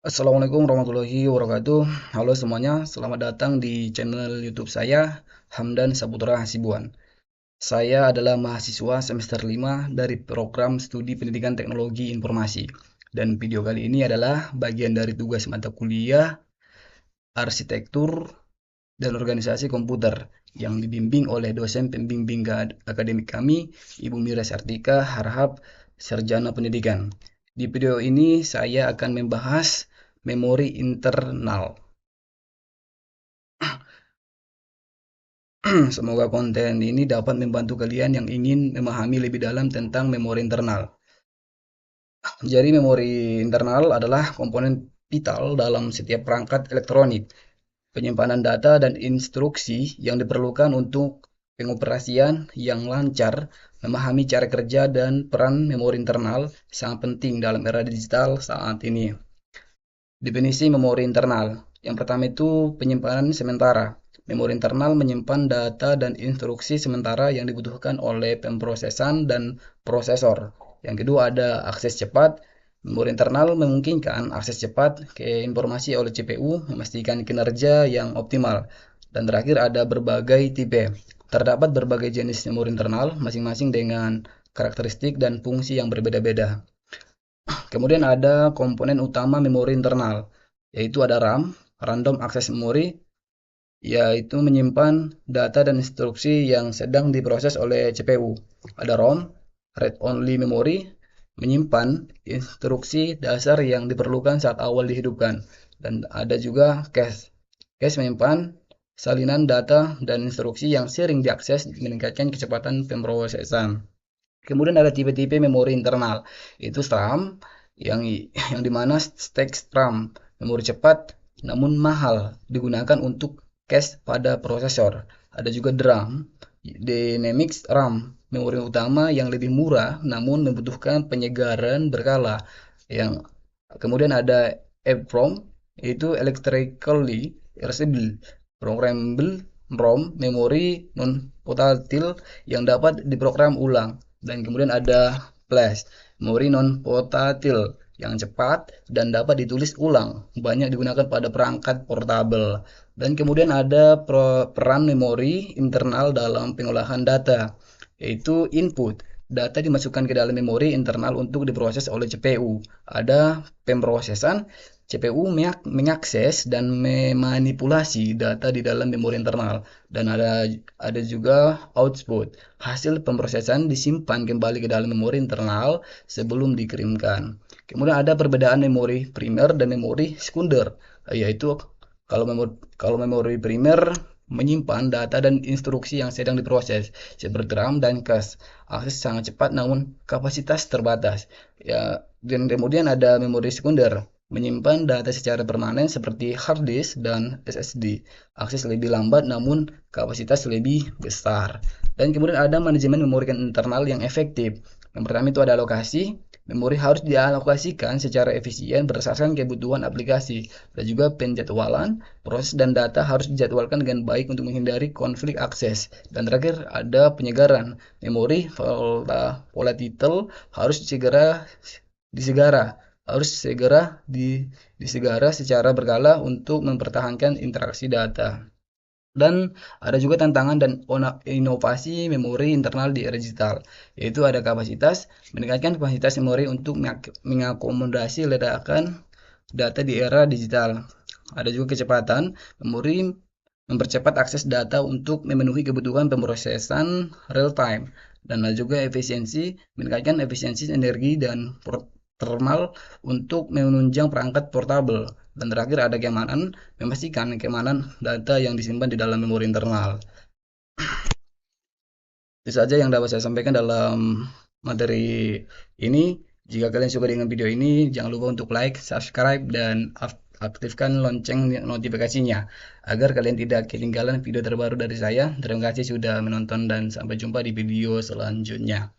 Assalamualaikum warahmatullahi wabarakatuh. Halo semuanya, selamat datang di channel YouTube saya, Hamdan Saputra Hasibuan. Saya adalah mahasiswa semester 5 dari program Studi Pendidikan Teknologi Informasi. Dan video kali ini adalah bagian dari tugas mata kuliah Arsitektur dan Organisasi Komputer yang dibimbing oleh dosen pembimbing akademik kami, Ibu Mira Sartika Harhab, Sarjana Pendidikan. Di video ini saya akan membahas memori internal. Semoga konten ini dapat membantu kalian yang ingin memahami lebih dalam tentang memori internal. Jadi memori internal adalah komponen vital dalam setiap perangkat elektronik, penyimpanan data dan instruksi yang diperlukan untuk pengoperasian yang lancar. Memahami cara kerja dan peran memori internal sangat penting dalam era digital saat ini. Definisi memori internal. Yang pertama itu penyimpanan sementara. Memori internal menyimpan data dan instruksi sementara yang dibutuhkan oleh pemrosesan dan prosesor. Yang kedua ada akses cepat. Memori internal memungkinkan akses cepat ke informasi oleh CPU, memastikan kinerja yang optimal. Dan terakhir ada berbagai tipe. Terdapat berbagai jenis memori internal, masing-masing dengan karakteristik dan fungsi yang berbeda-beda. Kemudian ada komponen utama memori internal, yaitu ada RAM, Random Access Memory, yaitu menyimpan data dan instruksi yang sedang diproses oleh CPU. Ada ROM, Read Only Memory, menyimpan instruksi dasar yang diperlukan saat awal dihidupkan. Dan ada juga cache. Cache menyimpan salinan data dan instruksi yang sering diakses meningkatkan kecepatan pemrosesan. Kemudian ada tipe-tipe memori internal, itu SRAM, yang yang dimana stage RAM, memori cepat namun mahal, digunakan untuk cache pada prosesor. Ada juga DRAM, Dynamic RAM, memori utama yang lebih murah namun membutuhkan penyegaran berkala. Yang kemudian ada EEPROM, itu electrically reversible, programmable ROM, memori non volatile yang dapat diprogram ulang. Dan kemudian ada flash, memori non volatile yang cepat dan dapat ditulis ulang, banyak digunakan pada perangkat portabel. Dan kemudian ada peran memori internal dalam pengolahan data, yaitu input. Data dimasukkan ke dalam memori internal untuk diproses oleh CPU. Ada pemrosesan, CPU mengakses dan memanipulasi data di dalam memori internal. Dan ada juga output. Hasil pemrosesan disimpan kembali ke dalam memori internal sebelum dikirimkan. Kemudian ada perbedaan memori primer dan memori sekunder, yaitu kalau memori primer menyimpan data dan instruksi yang sedang diproses, seperti RAM dan cache. Akses sangat cepat namun kapasitas terbatas. Ya, dan kemudian ada memori sekunder, menyimpan data secara permanen seperti hard disk dan SSD. Akses lebih lambat namun kapasitas lebih besar. Dan kemudian ada manajemen memori internal yang efektif. Yang pertama itu ada alokasi. Memori harus dialokasikan secara efisien berdasarkan kebutuhan aplikasi. Dan juga penjadwalan, proses dan data harus dijadwalkan dengan baik untuk menghindari konflik akses. Dan terakhir ada penyegaran. Memori volatile harus disegara disegara secara berkala untuk mempertahankan interaksi data. Dan ada juga tantangan dan inovasi memori internal di era digital, yaitu ada kapasitas, meningkatkan kapasitas memori untuk mengakomodasi ledakan data di era digital. Ada juga kecepatan, memori mempercepat akses data untuk memenuhi kebutuhan pemrosesan real time. Dan ada juga efisiensi, meningkatkan efisiensi energi dan thermal untuk menunjang perangkat portabel. Dan terakhir ada keamanan, memastikan keamanan data yang disimpan di dalam memori internal. Itu saja yang dapat saya sampaikan dalam materi ini. Jika kalian suka dengan video ini, jangan lupa untuk like, subscribe, dan aktifkan lonceng notifikasinya agar kalian tidak ketinggalan video terbaru dari saya. Terima kasih sudah menonton dan sampai jumpa di video selanjutnya.